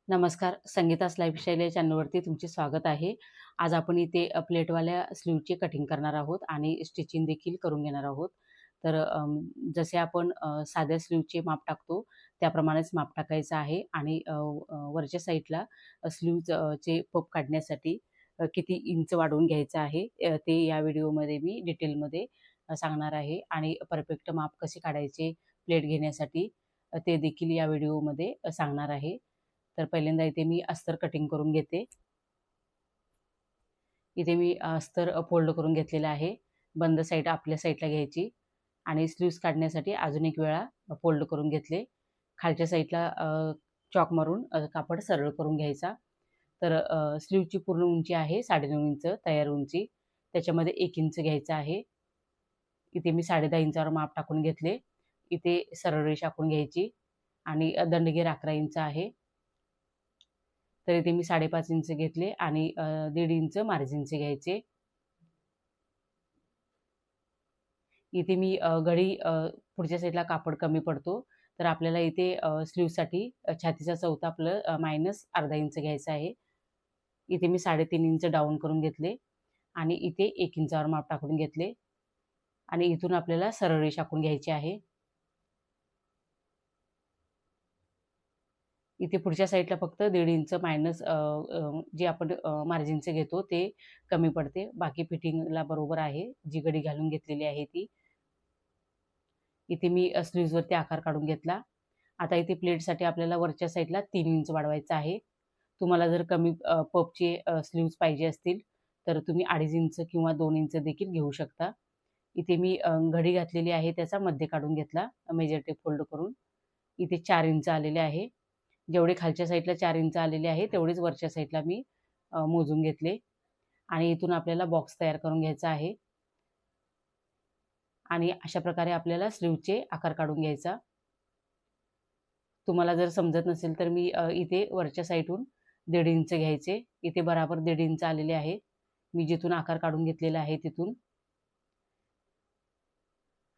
नमस्कार, संगीतास लाईफस्टाईल या चॅनलवरती तुमचे स्वागत आहे. आज आपण इथे प्लेटवाल्या स्लीवची कटिंग करणार आहोत आणि स्टिचिंग देखील करून घेणार आहोत. तर जसे आपण साध्या स्लीवचे माप टाकतो त्याप्रमाणेच माप टाकायचं आहे आणि वरच्या साईडला चे पप काढण्यासाठी किती इंच वाढवून घ्यायचं आहे ते या व्हिडिओमध्ये मी डिटेलमध्ये सांगणार आहे आणि परफेक्ट माप कसे काढायचे प्लेट घेण्यासाठी ते देखील या व्हिडिओमध्ये सांगणार आहे. तर पहिल्यांदा इथे मी अस्तर कटिंग करून घेते. इथे मी अस्तर फोल्ड करून घेतलेलं आहे. बंद साईड आपल्या साईडला घ्यायची आणि स्लीव्स काढण्यासाठी अजून एक वेळा फोल्ड करून घेतले. खालच्या साईडला चॉक मारून कापड सरळ करून घ्यायचा. तर स्लीवची पूर्ण उंची आहे 9.5 इंच तयार उंची. त्याच्यामध्ये 1 इंच घ्यायचं आहे. इथे मी 10.5 इंचावर माप टाकून घेतले. इथे सरळ रेषा आखून घ्यायची आणि दंडगेर 11 इंच आहे. तर इथे मी 5.5 इंच घेतले आणि 1.5 इंच मार्जिनचे घ्यायचे. इथे मी घडी पुढच्या साईडला कापड कमी पडतो तर आपल्याला इथे स्लीवसाठी छातीचा चौथा आपलं मायनस अर्धा इंच घ्यायचा आहे. इथे मी 3.5 इंच डाऊन करून घेतले आणि इथे 1 इंचावर माप टाकून घेतले आणि इथून आपल्याला सरळ रेषा आखून घ्यायची आहे. इथे पुढच्या साईडला फक्त 1.5 इंच मायनस जे आपण मार्जिनचे घेतो ते कमी पडते. बाकी फिटिंगला बरोबर आहे. जी घडी घालून घेतलेली आहे ती. इथे मी स्लीव्हजवरती आकार काढून घेतला. आता इथे प्लेटसाठी आपल्याला वरच्या साईडला 3 इंच वाढवायचं आहे. तुम्हाला जर कमी पफचे स्लीव्हज पाहिजे असतील तर तुम्ही 2.5 इंच किंवा 2 इंच देखील घेऊ शकता. इथे मी घडी घातलेली आहे त्याचा मध्य काढून घेतला मेजर टेप फोल्ड करून. इथे 4 इंच आलेले आहे. जेवढे खालच्या साईडला 4 इंच आलेले आहे तेवढेच वरच्या साईडला मी मोजून घेतले आणि इथून आपल्याला बॉक्स तयार करून घ्यायचा आहे आणि अशा प्रकारे आपल्याला स्लीवचे आकार काढून घ्यायचा. तुम्हाला जर समजत नसेल तर मी इथे वरच्या साईडहून 1.5 इंच घ्यायचे. इथे बराबर 1.5 इंच आलेले आहे. मी जिथून आकार काढून घेतलेला आहे तिथून.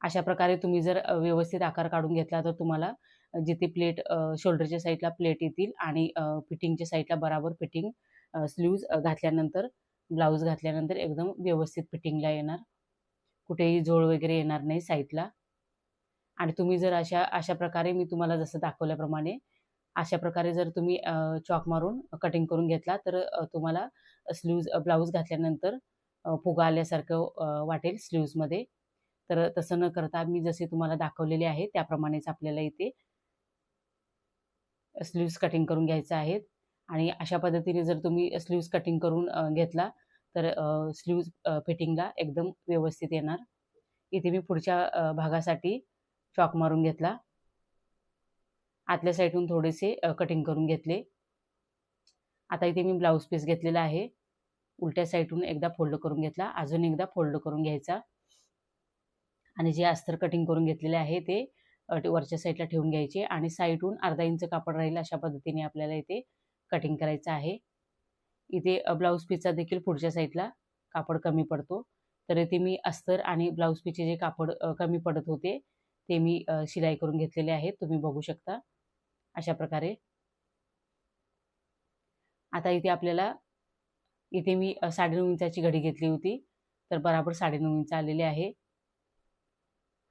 अशा प्रकारे तुम्ही जर व्यवस्थित आकार काढून घेतला तर तुम्हाला जिथे प्लेट शोल्डरच्या साईडला प्लेट येतील आणि फिटिंगच्या साईडला बराबर फिटिंग स्लीव्ज घातल्यानंतर ब्लाऊज घातल्यानंतर एकदम व्यवस्थित फिटिंगला येणार. कुठेही झोळ वगैरे येणार नाही साईडला. आणि तुम्ही जर अशा प्रकारे मी तुम्हाला जसं दाखवल्याप्रमाणे अशा प्रकारे जर तुम्ही चॉक मारून कटिंग करून घेतला तर तुम्हाला ब्लाऊज घातल्यानंतर फुगा आल्यासारखं वाटेल स्लीव्जमध्ये. तर तसं न करता मी जसे तुम्हाला दाखवलेले आहे त्याप्रमाणेच आपल्याला इथे स्लीव्ज कटिंग करून घ्यायचं आहेत आणि अशा पद्धतीने जर तुम्ही स्लीव्ज कटिंग करून घेतला तर स्लीव्ज फिटिंगला एकदम व्यवस्थित येणार. इथे मी पुढच्या भागासाठी चॉक मारून घेतला. आतल्या साईडून थोडेसे कटिंग करून घेतले. आता इथे मी ब्लाऊज पीस घेतलेला आहे. उलट्या साईडून एकदा फोल्ड करून घेतला. अजून एकदा फोल्ड करून घ्यायचा आणि जे अस्तर कटिंग करून घेतलेले आहे ते वरच्या साईडला ठेवून घ्यायचे आणि साईडहून अर्धा इंच कापड राहील अशा पद्धतीने आपल्याला इथे कटिंग करायचं आहे. इथे ब्लाऊज पीसचा देखील पुढच्या साईडला कापड कमी पडतो. तर इथे मी अस्तर आणि ब्लाऊज पीसचे जे कापड कमी पडत होते ते मी शिलाई करून घेतलेले आहेत. तुम्ही बघू शकता अशा प्रकारे. आता इथे आपल्याला इथे मी 9.5 इंचाची घडी घेतली होती. तर बराबर 9.5 इंच आलेले आहे.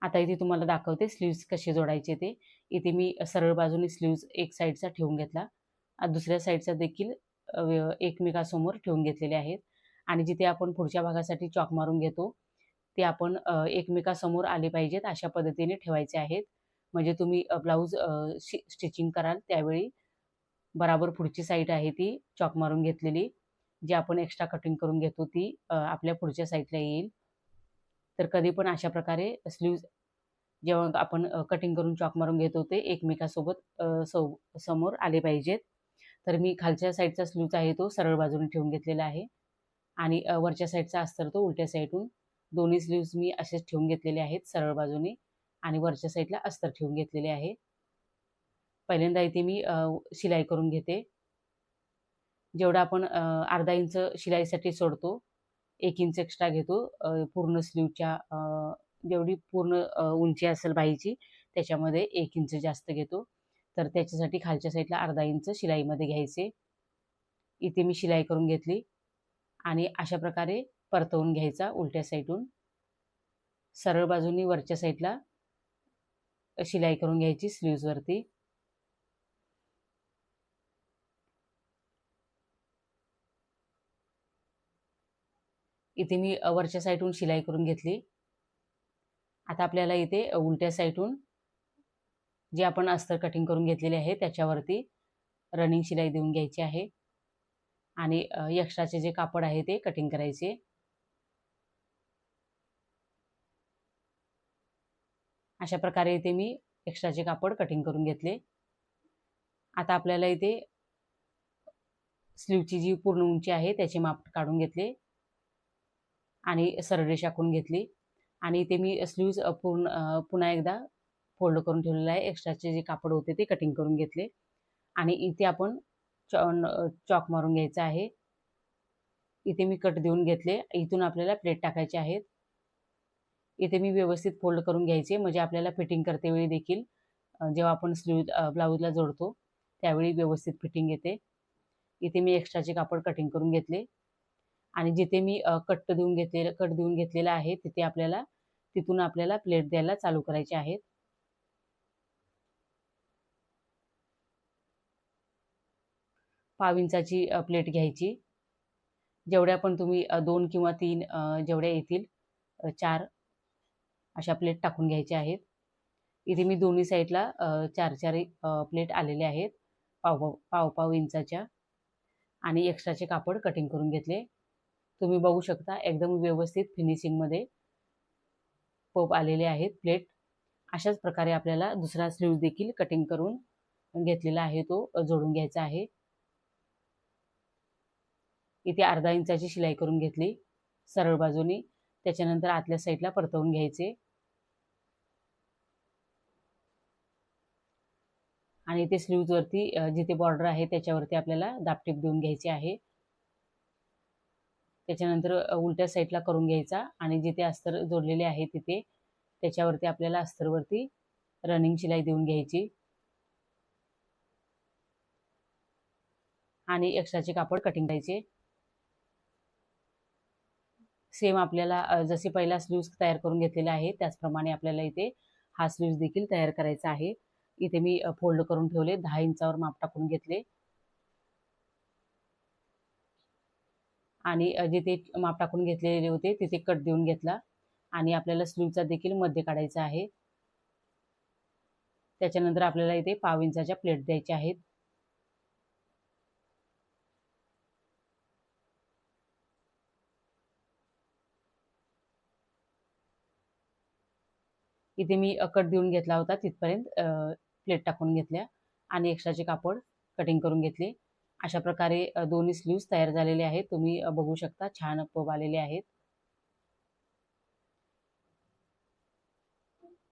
आता इथे तुम्हाला दाखवते स्लीव्ज कसे जोडायचे ते. इथे मी सरळ बाजूने स्लीव्ज एक साईडचा ठेवून घेतला. दुसऱ्या साईडचा देखील एकमेकांसमोर ठेवून घेतलेले आहेत आणि जिथे आपण पुढच्या भागासाठी चॉक मारून घेतो ते आपण एकमेकांसमोर आले पाहिजेत अशा पद्धतीने ठेवायचे आहेत. म्हणजे तुम्ही ब्लाऊज स्टिचिंग कराल त्यावेळी बराबर पुढची साईड आहे ती चॉक मारून घेतलेली जी आपण एक्स्ट्रा कटिंग करून घेतो ती आपल्या पुढच्या साईडला येईल. तर कधी पण अशा प्रकारे स्लीव्ज जेव्हा आपण कटिंग करून चॉक मारून घेतो ते एकमेकांसोबत समोर आले पाहिजेत. तर मी खालच्या साईडचा स्लीव्ज आहे तो सरळ बाजूने ठेवून घेतलेला आहे आणि वरच्या साईडचा अस्तर तो उलट्या साईडून दोन्ही स्लीव्ज मी असेच ठेवून घेतलेले आहेत सरळ बाजूने आणि वरच्या साईडला अस्तर ठेवून घेतलेले आहे. पहिल्यांदा इथे मी शिलाई करून घेते. जेवढा आपण अर्धा इंच शिलाईसाठी सोडतो 1 इंच एक्स्ट्रा घेतो पूर्ण स्लीवच्या जेवढी पूर्ण उंची असेल बाहीची त्याच्यामध्ये 1 इंच जास्त घेतो. तर त्याच्यासाठी खालच्या साईडला अर्धा इंच शिलाईमध्ये घ्यायचे. इथे मी शिलाई करून घेतली आणि अशा प्रकारे परतवून घ्यायचा उलट्या साईडून. सरळ बाजूनी वरच्या साईडला शिलाई करून घ्यायची स्लीव्जवरती. इथे मी वरच्या साईडून शिलाई करून घेतली. आता आपल्याला इथे उलट्या साईडून जे आपण अस्तर कटिंग करून घेतलेले आहे त्याच्यावरती रनिंग शिलाई देऊन घ्यायची आहे आणि एक्स्ट्राचे जे कापड आहे ते कटिंग करायचे. अशा प्रकारे इथे मी एक्स्ट्राचे कापड कटिंग करून घेतले. आता आपल्याला इथे स्लीवची जी पूर्ण उंची आहे त्याचे माप काढून घेतले आणि सरळ रेषा आखून घेतली आणि इथे मी स्लीव्ज पुन्हा एकदा फोल्ड करून ठेवलेला आहे. एक्स्ट्राचे जे कापड होते ते कटिंग करून घेतले आणि इथे आपण चॉक मारून घ्यायचा आहे. इथे मी कट देऊन घेतले. इथून आपल्याला प्लेट टाकायचे आहेत. इथे मी व्यवस्थित फोल्ड करून घ्यायचे म्हणजे आपल्याला फिटिंग करते वेळी देखील जेव्हा आपण ब्लाऊजला जोडतो त्यावेळी व्यवस्थित फिटिंग येते. इथे मी एक्स्ट्राचे कापड कटिंग करून घेतले आणि जिथे मी कट देऊन घेतलेला आहे तिथून आपल्याला प्लेट द्यायला चालू करायचे आहेत. पाव इंचाची प्लेट घ्यायची. जेवढ्या पण तुम्ही 2 किंवा 3 जेवढ्या येतील 4 अशा प्लेट टाकून घ्यायच्या आहेत. इथे मी दोन्ही साईडला 4 प्लेट आलेले आहेत पाव इंचाच्या आणि एक्स्ट्राचे कापड कटिंग करून घेतले. तुम्ही बघू शकता एकदम व्यवस्थित फिनिशिंगमध्ये पप आलेले आहेत प्लेट. अशाच प्रकारे आपल्याला दुसरा स्लीव्ज देखील कटिंग करून घेतलेला आहे तो जोडून घ्यायचा आहे. इथे अर्धा इंचाची शिलाई करून घेतली सरळ बाजूनी. त्याच्यानंतर आतल्या साईडला परतवून घ्यायचे आणि इथे स्लीव्जवरती जिथे बॉर्डर आहे त्याच्यावरती आपल्याला दाबटीप देऊन घ्यायची आहे. त्याच्यानंतर उलट्या साईडला करून घ्यायचा आणि जिथे अस्तर जोडलेले आहे तिथे त्याच्यावरती आपल्याला अस्तरवरती रनिंग शिलाई देऊन घ्यायची आणि एक्स्ट्राचे कापड कटिंग करायचे. सेम आपल्याला जसे पहिला स्लीव्ज तयार करून घेतलेला आहे त्याचप्रमाणे आपल्याला इथे हा स्लीव्ज देखील तयार करायचा आहे. इथे मी फोल्ड करून ठेवले. 10 इंचावर माप टाकून घेतले आणि जिथे माप टाकून घेतलेले होते तिथे कट देऊन घेतला आणि आपल्याला स्लीव्हचा देखील मध्य काढायचा आहे. त्याच्यानंतर आपल्याला इथे पाव इंचाच्या प्लेट द्यायच्या आहेत. इथे मी कट देऊन घेतला होता तिथपर्यंत प्लेट टाकून घेतल्या आणि एक्स्ट्राचे कापड कटिंग करून घेतले. अशा प्रकारे दोन्ही स्लीव्ज तयार झालेले आहेत. तुम्ही बघू शकता छान पब आलेले आहेत.